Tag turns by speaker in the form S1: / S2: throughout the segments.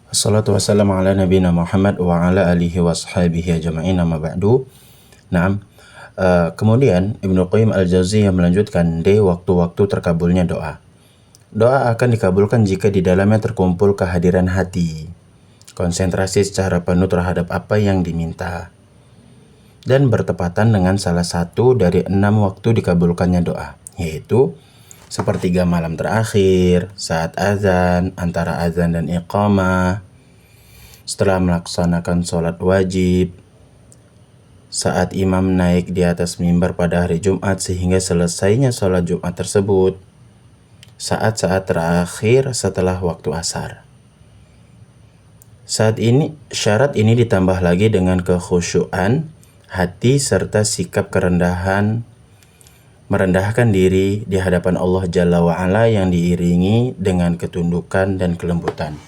S1: Assalatu wassalamu ala nabiyina Muhammad wa ala alihi wa sahbihi ajma'in amma ba'du. Naam. Kemudian Ibnu Qayyim Al-Jauziyah melanjutkan di waktu-waktu terkabulnya doa. Doa akan dikabulkan jika di dalamnya terkumpul kehadiran hati, konsentrasi secara penuh terhadap apa yang diminta, dan bertepatan dengan salah satu dari 6 waktu dikabulkannya doa, yaitu sepertiga malam terakhir, saat azan, antara azan dan iqamah, setelah melaksanakan sholat wajib, saat imam naik di atas mimbar pada hari Jumat sehingga selesainya sholat Jumat tersebut, saat-saat terakhir setelah waktu asar. Syarat ini ditambah lagi dengan kekhusyuan hati serta sikap merendahkan diri di hadapan Allah Jalla wa'ala yang diiringi dengan ketundukan dan kelembutan.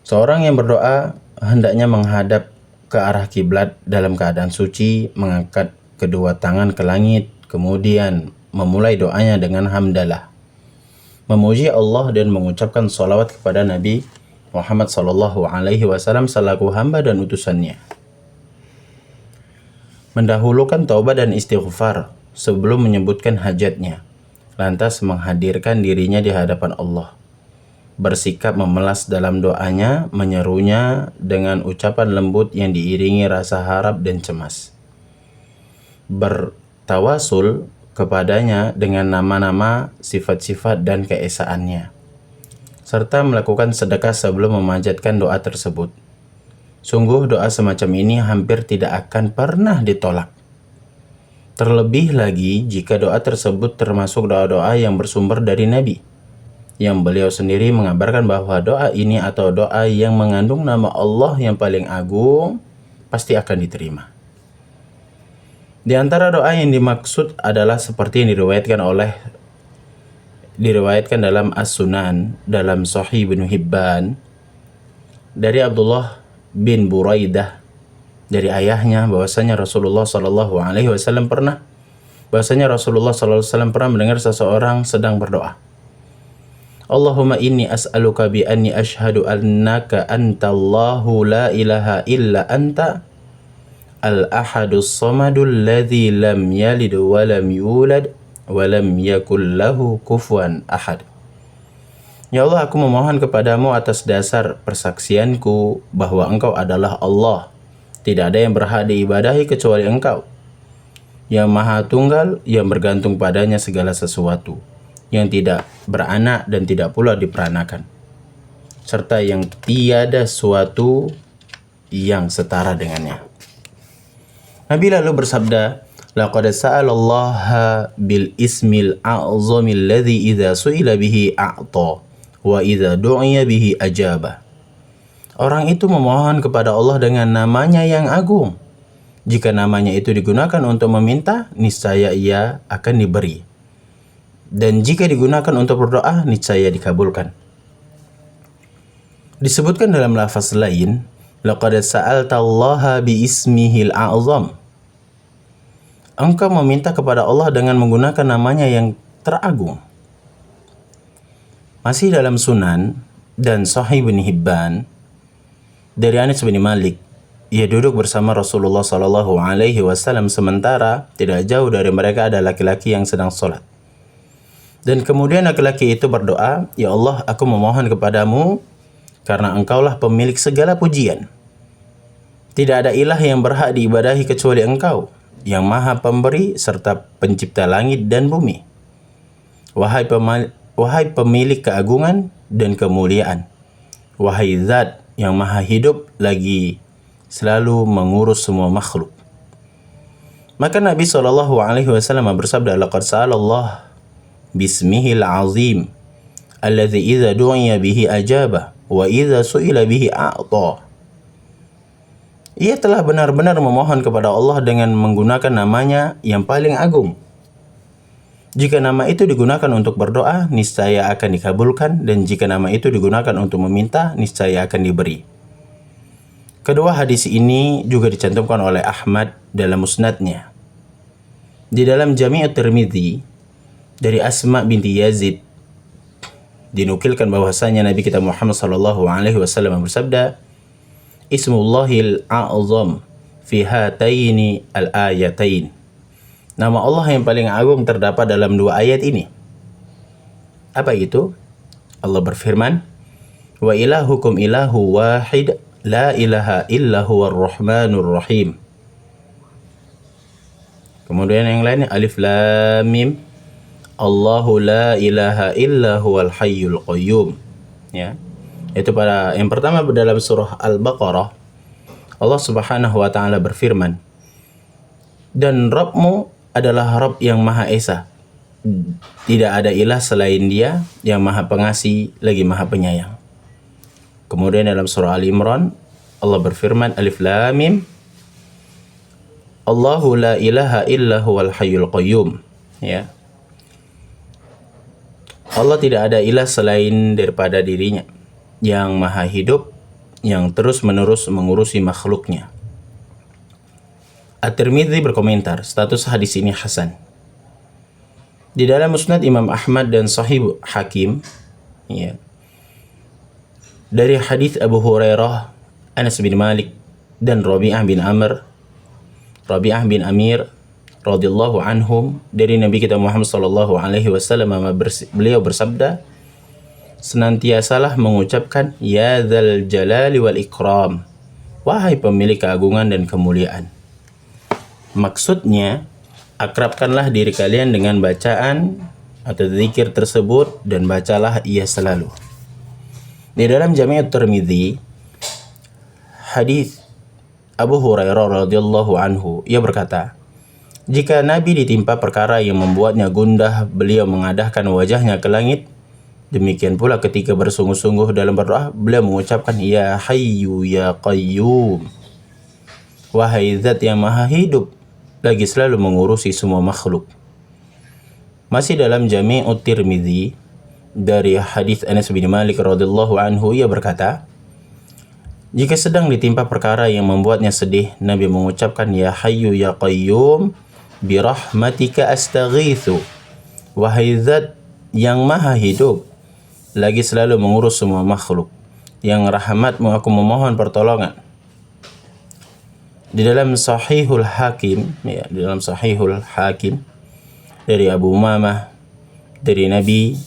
S1: Seorang yang berdoa hendaknya menghadap ke arah kiblat dalam keadaan suci, mengangkat kedua tangan ke langit, kemudian memulai doanya dengan hamdalah, memuji Allah dan mengucapkan salawat kepada Nabi Muhammad SAW selaku hamba dan utusannya. Mendahulukan taubat dan istighfar sebelum menyebutkan hajatnya, lantas menghadirkan dirinya di hadapan Allah. Bersikap memelas dalam doanya, menyerunya dengan ucapan lembut yang diiringi rasa harap dan cemas. Bertawasul kepadanya dengan nama-nama, sifat-sifat dan keesaannya, serta melakukan sedekah sebelum memanjatkan doa tersebut. Sungguh doa semacam ini hampir tidak akan pernah ditolak. Terlebih lagi jika doa tersebut termasuk doa-doa yang bersumber dari Nabi, yang beliau sendiri mengabarkan bahwa doa ini atau doa yang mengandung nama Allah yang paling agung pasti akan diterima. Di antara doa yang dimaksud adalah seperti yang diriwayatkan dalam As-Sunan dalam Sahih Ibnu Hibban dari Abdullah bin Buraidah dari ayahnya bahwasanya Rasulullah SAW pernah mendengar seseorang sedang berdoa. Allahumma inni as'aluka bi anni ashhadu annaka antallahu la ilaha illa anta al-ahadus samadul ladzi lam yalid wa lam yulad wa lam yakul lahu kufuwan ahad. Ya Allah, aku memohon kepadamu atas dasar persaksianku bahwa Engkau adalah Allah. Tidak ada yang berhak diibadahi kecuali Engkau, yang Maha Tunggal, yang bergantung padanya segala sesuatu, yang tidak beranak dan tidak pula diperanakan, serta yang tiada suatu yang setara dengannya. Nabi lalu bersabda, laqad sa'alallaha bil ismil a'zamil ladzi idza su'ila bihi a'ta wa idza du'iya bihi ajaba. Orang itu memohon kepada Allah dengan namanya yang agung. Jika namanya itu digunakan untuk meminta, niscaya ia akan diberi. Dan jika digunakan untuk berdoa, niscaya dikabulkan. Disebutkan dalam lafaz lain, laqad sa'altallaha bi ismihil a'zam. Engkau meminta kepada Allah dengan menggunakan namanya yang teragung. Masih dalam Sunan dan Sahih Ibnu Hibban dari Anas bin Malik, ia duduk bersama Rasulullah SAW sementara tidak jauh dari mereka ada laki-laki yang sedang sholat. Dan kemudian laki-laki itu berdoa, ya Allah, aku memohon kepadamu karena Engkaulah pemilik segala pujian. Tidak ada ilah yang berhak diibadahi kecuali Engkau, yang Maha Pemberi serta pencipta langit dan bumi. Wahai pemilik keagungan dan kemuliaan. Wahai Zat yang Maha Hidup lagi selalu mengurus semua makhluk. Maka Nabi SAW bersabda, laqad sa'alallah bismihil azim alladzi idza du'iya bihi ajaba wa idza su'ila bihi a'ta. Ia telah benar-benar memohon kepada Allah dengan menggunakan namanya yang paling agung. Jika nama itu digunakan untuk berdoa, niscaya akan dikabulkan, dan jika nama itu digunakan untuk meminta, niscaya akan diberi. Kedua hadis ini juga dicantumkan oleh Ahmad dalam musnadnya. Di dalam Jami' at-Tirmidzi dari Asma binti Yazid dinukilkan bahwasanya Nabi kita Muhammad sallallahu alaihi wasallam bersabda, Ismullahil a'zam fi hataini al-ayatain. Nama Allah yang paling agung terdapat dalam dua ayat ini. Apa itu? Allah berfirman, Wa ilahukum ilahu wahid, la ilaha illa huwar rahmanur rahim. Kemudian yang lainnya Alif Lam Mim, Allahu la ilaha illa huwal hayyul qayyum. Ya. Itu pada yang pertama dalam surah Al-Baqarah, Allah Subhanahu wa taala berfirman, dan Rabbmu adalah Rabb yang Maha Esa. Tidak ada ilah selain Dia yang Maha Pengasih lagi Maha Penyayang. Kemudian dalam surah Al-Imran, Allah berfirman, Alif Lam Mim, Allahu la ilaha illa huwal hayyul qayyum. Ya. Allah tidak ada ilah selain daripada dirinya, yang maha hidup, yang terus-menerus mengurusi makhluknya. At-Tirmidzi berkomentar, status hadis ini hasan. Di dalam Musnad Imam Ahmad dan Sahih Hakim, ya, dari hadis Abu Hurairah, Anas bin Malik, dan Rabi'ah bin Amir radhiyallahu anhum, dari Nabi kita Muhammad sallallahu alaihi wasallam, beliau bersabda, senantiasalah mengucapkan ya dzal jalali wal ikram, wahai pemilik keagungan dan kemuliaan. Maksudnya, akrabkanlah diri kalian dengan bacaan atau zikir tersebut dan bacalah ia selalu. Di dalam Jami' Tirmidzi, hadis Abu Hurairah radhiyallahu anhu, ia berkata, jika Nabi ditimpa perkara yang membuatnya gundah, beliau mengadahkan wajahnya ke langit. Demikian pula ketika bersungguh-sungguh dalam berdoa, beliau mengucapkan ya hayyu ya qayyum, wahai zat yang maha hidup lagi selalu mengurusi semua makhluk. Masih dalam Jami' Tirmidzi, dari hadis Anas bin Malik radhiyallahu anhu, ia berkata, jika sedang ditimpa perkara yang membuatnya sedih, Nabi mengucapkan ya hayyu ya qayyum birahmatika astaghitsu, wahai zat yang maha hidup lagi selalu mengurus semua makhluk, yang rahmatmu aku memohon pertolongan. Di dalam Sahihul Hakim, ya, di dalam Sahihul Hakim dari Abu Umamah, dari Nabi,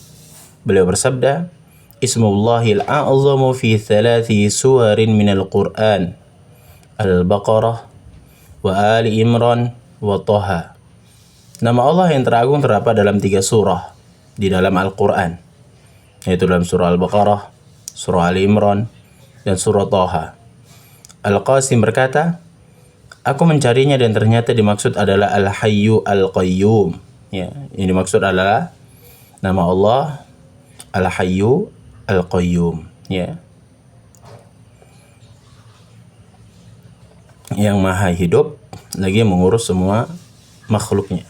S1: beliau bersabda, Ismullahil a'zamu fi thalathi suwarin minal Qur'an, Al-Baqarah, wa Ali Imran, wa Taha. Nama Allah yang teragung terdapat dalam 3 surah di dalam Al-Quran, yaitu dalam surah Al-Baqarah, surah Ali Imran, dan surah Taha. Al-Qasim berkata, aku mencarinya dan ternyata dimaksud adalah Al-Hayyu Al-Qayyum. Ya, yang dimaksud adalah nama Allah Al-Hayyu Al-Qayyum, ya, yang maha hidup lagi mengurus semua makhluknya.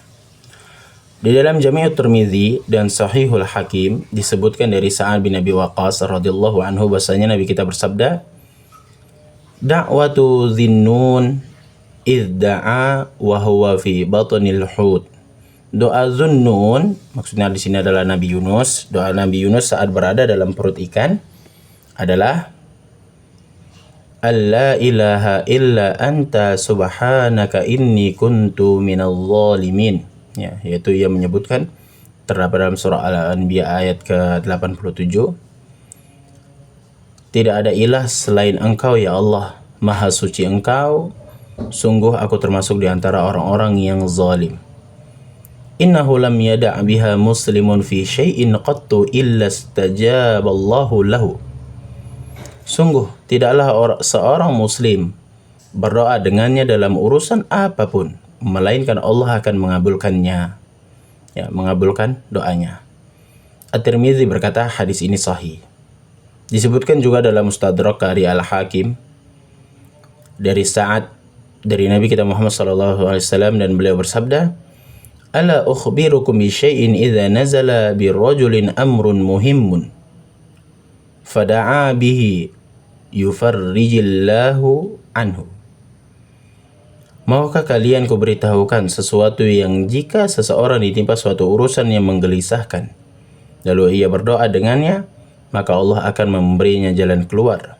S1: Di dalam Jami' Tirmidzi dan Sahihul Hakim disebutkan dari Sa'ad bin Abi Waqqas radhiyallahu anhu, bahasanya Nabi kita bersabda, da'watu Dhinnun idh da'a wa huwa fi batnil hut. Doa Dhunnun, maksudnya di sini adalah Nabi Yunus. Doa Nabi Yunus saat berada dalam perut ikan adalah Alla ilaha illa anta subhanaka inni kuntu minal zalimin. Ya, yaitu ia menyebutkan terdapat dalam surah Al-Anbiya ayat ke-87. Tidak ada ilah selain Engkau ya Allah, maha suci Engkau, sungguh aku termasuk di antara orang-orang yang zalim. Innahu lam yada' biha muslimun fi syai'in qattu illa istajaballahu lahu. Sungguh tidaklah seorang muslim berdoa dengannya dalam urusan apapun, melainkan Allah akan mengabulkannya, ya, mengabulkan doanya. At-Tirmidzi berkata hadis ini sahih. Disebutkan juga dalam Mustadrak dari Al-Hakim dari Sa'ad dari Nabi kita Muhammad sallallahu alaihi wasallam, dan beliau bersabda, Ala ukhbirukum bi syai'in idza nazala bi rajulin amrun muhimmun fada'a bihi yufarrijillahu anhu. Maukah kalian kuberitahukan sesuatu yang jika seseorang ditimpa suatu urusan yang menggelisahkan, lalu ia berdoa dengannya, maka Allah akan memberinya jalan keluar.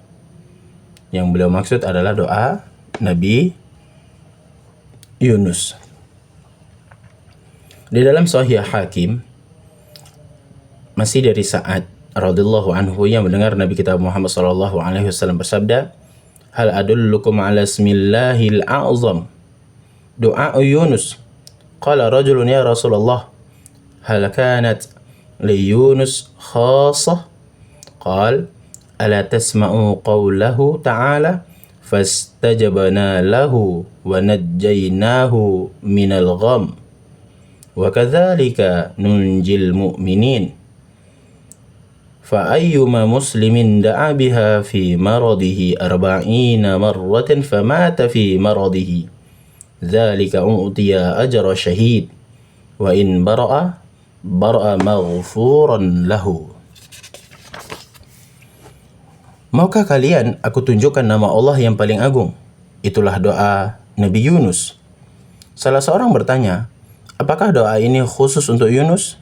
S1: Yang beliau maksud adalah doa Nabi Yunus. Di dalam Sahih Hakim, masih dari Sa'ad radhiyallahu anhu yang mendengar Nabi kita Muhammad sallallahu alaihi wasallam bersabda, "Hal adullukum ala ismillahil a'zam, du'a Yunus." Qala rajulun ya Rasulullah, hal kanat li Yunus khassah? Qal, ala tasma'u qawlahu ta'ala fastajabna lahu wa najjaynahu minal gham wa kadzalika nunjil mu'minin. فأيما مسلم دعا بها في مرضه 40 مرة فمات في مرضه ذلك أعطي أجر شهيد وإن برأ مغفورا له. Maukah kalian aku tunjukkan nama Allah yang paling agung? Itulah doa Nabi Yunus. Salah seorang bertanya, apakah doa ini khusus untuk Yunus?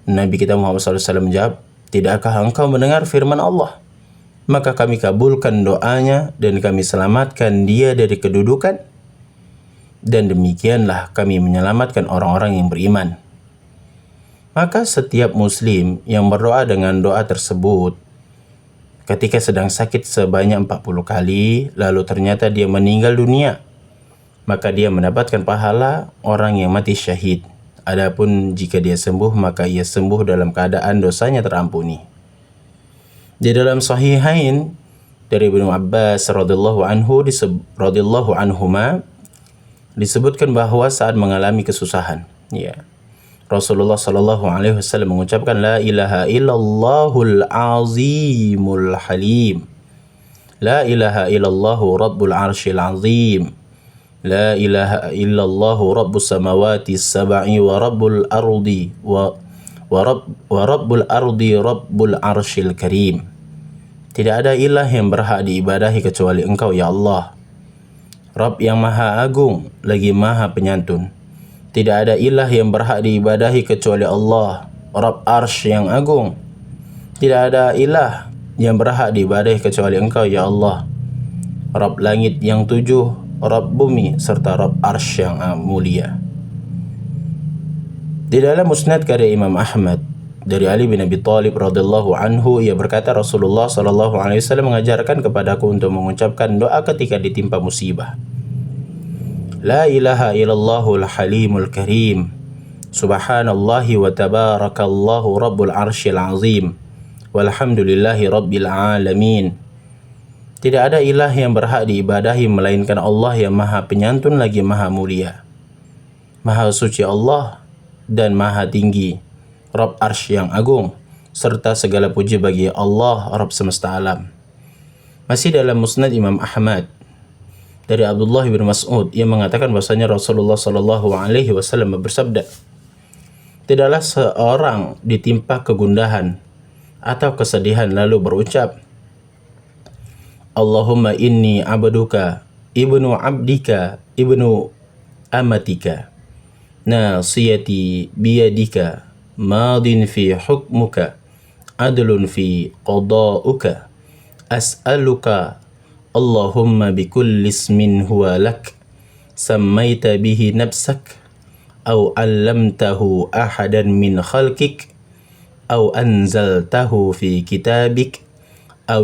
S1: Nabi kita Muhammad SAW menjawab, tidakkah engkau mendengar firman Allah? Maka kami kabulkan doanya dan kami selamatkan dia dari kedudukan. Dan demikianlah kami menyelamatkan orang-orang yang beriman. Maka setiap muslim yang berdoa dengan doa tersebut, ketika sedang sakit sebanyak 40 kali, lalu ternyata dia meninggal dunia, maka dia mendapatkan pahala orang yang mati syahid. Adapun jika dia sembuh, maka ia sembuh dalam keadaan dosanya terampuni. Di dalam Sahihain dari Ibnu Abbas radhiyallahu anhuma disebutkan bahwa saat mengalami kesusahan, Rasulullah sallallahu alaihi wasallam mengucapkan la ilaha illallahul azimul halim, la ilaha illallahu rabbul arsyil azim, la ilaha illallahu rabbus samawati sab'i wa rabbul ardi wa rabbul ardi rabbul arsyil karim. Tidak ada ilah yang berhak diibadahi kecuali Engkau ya Allah, Rabb yang maha agung lagi maha penyantun. Tidak ada ilah yang berhak diibadahi kecuali Allah, Rabb arsy yang agung. Tidak ada ilah yang berhak diibadahi kecuali Engkau ya Allah, Rabb langit yang 7, Rabb bumi, serta Rabb arsy yang mulia. Di dalam musnad karya Imam Ahmad dari Ali bin Abi Thalib radhiyallahu anhu, ia berkata Rasulullah sallallahu alaihi wasallam mengajarkan kepadaku untuk mengucapkan doa ketika ditimpa musibah. La ilaha illallahul halimul karim, subhanallahi wa tabarakallahu rabbul arsyil azim, walhamdulillahi rabbil alamin. Tidak ada ilah yang berhak diibadahi melainkan Allah yang maha penyantun lagi maha mulia. Maha suci Allah dan maha tinggi, Rabb arsy yang agung, serta segala puji bagi Allah, Rabb semesta alam. Masih dalam musnad Imam Ahmad dari Abdullah bin Mas'ud, ia mengatakan bahwasanya Rasulullah sallallahu alaihi wasallam bersabda, tidaklah seorang ditimpa kegundahan atau kesedihan lalu berucap, Allahumma inni abduka, ibnu abdika, ibnu amatika, nasiyati biyadika, madin fi hukmuka, adlun fi qada'uka, as'aluka Allahumma bikulli ismin huwa lak, sammaita bihi nafsak, aw allamtahu ahadan min khalqik, aw anzaltahu fi kitabik, aw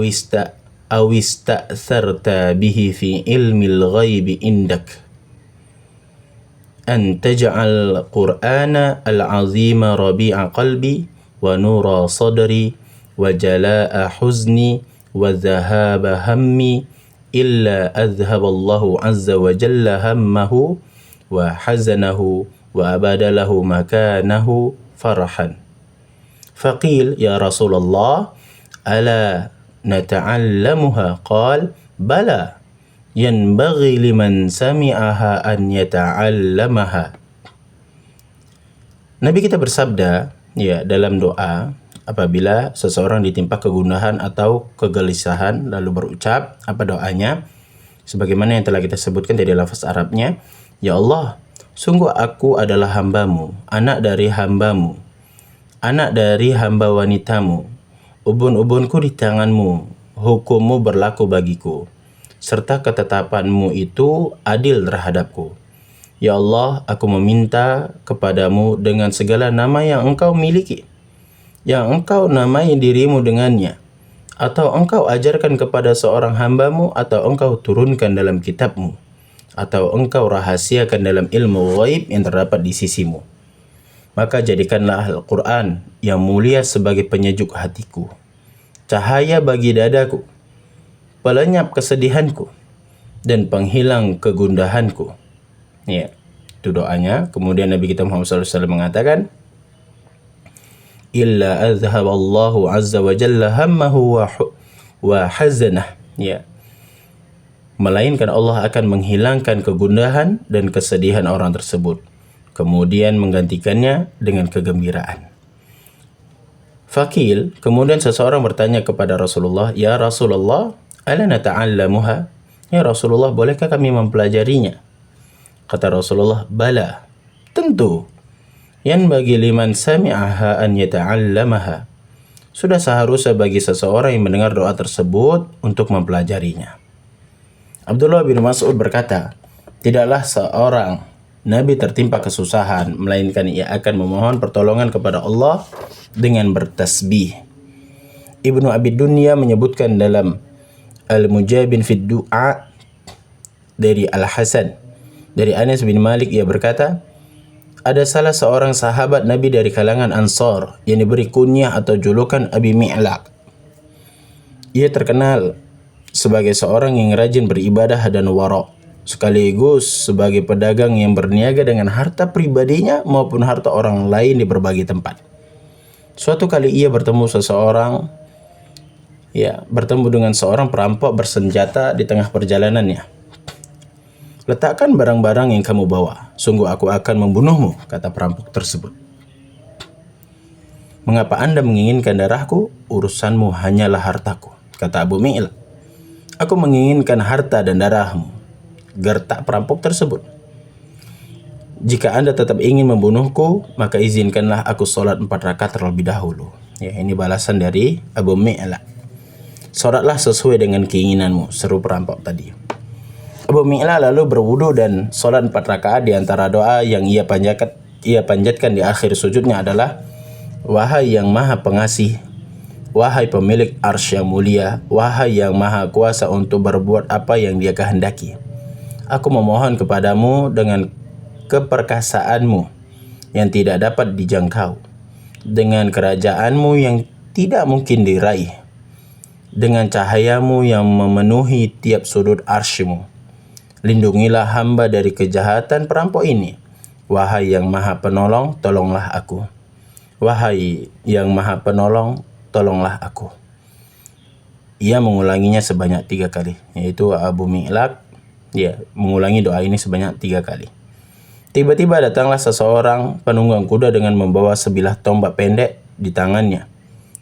S1: ista'tharta bihi fi ilmil ghaibi indak, an taj'al qur'ana al-azima rabi'a qalbi wa nura sadri wa jala'a huzni wa dhahaba hammi illa adhhaballahu azza wa jalla hammahu wa hazanahu wa abadalahu makanahu farahan. Faqil ya Rasulullah, ala nata'allamuha? Qal bala, yanbaghi liman sami'aha an yata'allamaha. Nabi kita bersabda dalam doa apabila seseorang ditimpa kegundahan atau kegelisahan lalu berucap, apa doanya? Sebagaimana yang telah kita sebutkan dari lafaz Arabnya, ya Allah, sungguh aku adalah hambamu, anak dari hambamu. anak dari hamba wanitamu, ubun-ubunku di tanganmu, hukummu berlaku bagiku, serta ketetapanmu itu adil terhadapku. Ya Allah, aku meminta kepadamu dengan segala nama yang engkau miliki, yang engkau namai dirimu dengannya, atau engkau ajarkan kepada seorang hambamu, atau engkau turunkan dalam kitabmu, atau engkau rahasiakan dalam ilmu ghaib yang terdapat di sisimu. Maka jadikanlah Al-Quran yang mulia sebagai penyejuk hatiku, cahaya bagi dadaku, pelenyap kesedihanku, dan penghilang kegundahanku. Ya, itu doanya. Kemudian Nabi kita Muhammad SAW mengatakan, illa azhaballahu azza wa jalla hammahu wa hazanah. Ya, melainkan Allah akan menghilangkan kegundahan dan kesedihan orang tersebut, kemudian menggantikannya dengan kegembiraan. Fakil, kemudian seseorang bertanya kepada Rasulullah, ya Rasulullah, ala nata'allamuha? Ya Rasulullah, bolehkah kami mempelajarinya? Kata Rasulullah, bala, tentu. Yan bagi liman sami'aha an yata'allamaha. Sudah seharusnya bagi seseorang yang mendengar doa tersebut untuk mempelajarinya. Abdullah bin Mas'ud berkata, tidaklah seorang Nabi tertimpa kesusahan, melainkan ia akan memohon pertolongan kepada Allah dengan bertasbih. Ibnu Abi Dunya menyebutkan dalam Al-Mujabin fid Du'a dari Al-Hasan, dari Anas bin Malik, ia berkata, ada salah seorang sahabat Nabi dari kalangan Ansar yang diberi kunyah atau julukan Abi Mi'laq. Ia terkenal sebagai seorang yang rajin beribadah dan wara', sekaligus sebagai pedagang yang berniaga dengan harta pribadinya maupun harta orang lain di berbagai tempat. Suatu kali ia bertemu dengan seorang perampok bersenjata di tengah perjalanannya. Letakkan barang-barang yang kamu bawa, sungguh aku akan membunuhmu, kata perampok tersebut. Mengapa Anda menginginkan darahku? Urusanmu hanyalah hartaku, kata Abu Mi'laq. Aku menginginkan harta dan darahmu, gertak perampok tersebut. Jika Anda tetap ingin membunuhku, maka izinkanlah aku sholat 4 rakaat terlebih dahulu. Ya, ini balasan dari Abu Mi'laq. Sholatlah sesuai dengan keinginanmu, seru perampok tadi. Abu Mi'laq lalu berwudu dan sholat 4 rakaat. Di antara doa yang ia panjatkan di akhir sujudnya adalah, wahai yang maha pengasih, wahai pemilik arsy yang mulia, wahai yang maha kuasa untuk berbuat apa yang dia kehendaki, aku memohon kepadamu dengan keperkasaanmu yang tidak dapat dijangkau, dengan kerajaanmu yang tidak mungkin diraih, dengan cahayamu yang memenuhi tiap sudut arsy-Mu. Lindungilah hamba dari kejahatan perampok ini. Wahai yang maha penolong, tolonglah aku. Wahai yang maha penolong, tolonglah aku. Ia mengulanginya sebanyak 3 kali, yaitu Abu Mi'laq mengulangi doa ini sebanyak 3 kali. Tiba-tiba datanglah seseorang penunggang kuda dengan membawa sebilah tombak pendek di tangannya.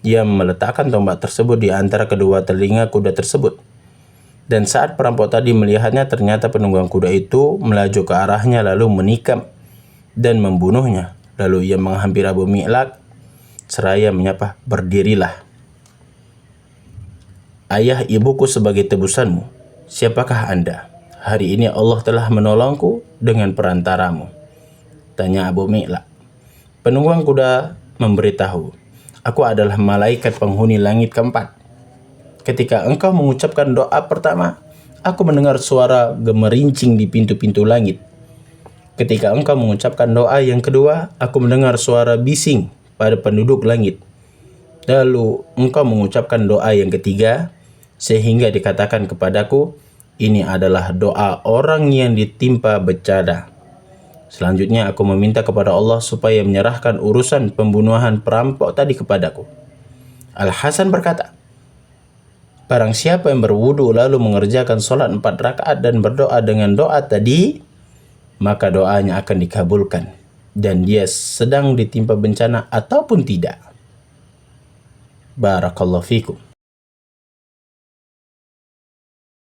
S1: Ia meletakkan tombak tersebut di antara kedua telinga kuda tersebut. Dan saat perampok tadi melihatnya, ternyata penunggang kuda itu melaju ke arahnya lalu menikam dan membunuhnya. Lalu ia menghampiri Abu Mi'laq seraya menyapa, berdirilah. Ayah ibuku sebagai tebusanmu, siapakah Anda? Hari ini Allah telah menolongku dengan perantaramu, tanya Abu Mi'laq. Penunggang kuda memberitahu, aku adalah malaikat penghuni langit keempat. Ketika engkau mengucapkan doa pertama, aku mendengar suara gemerincing di pintu-pintu langit. Ketika engkau mengucapkan doa yang kedua, aku mendengar suara bising pada penduduk langit. Lalu engkau mengucapkan doa yang ketiga, sehingga dikatakan kepadaku, ini adalah doa orang yang ditimpa bencana. Selanjutnya aku meminta kepada Allah supaya menyerahkan urusan pembunuhan perampok tadi kepadaku. Al-Hasan berkata, barang siapa yang berwudu lalu mengerjakan sholat 4 rakaat dan berdoa dengan doa tadi, maka doanya akan dikabulkan, dan dia sedang ditimpa bencana ataupun tidak. Barakallahu fikum.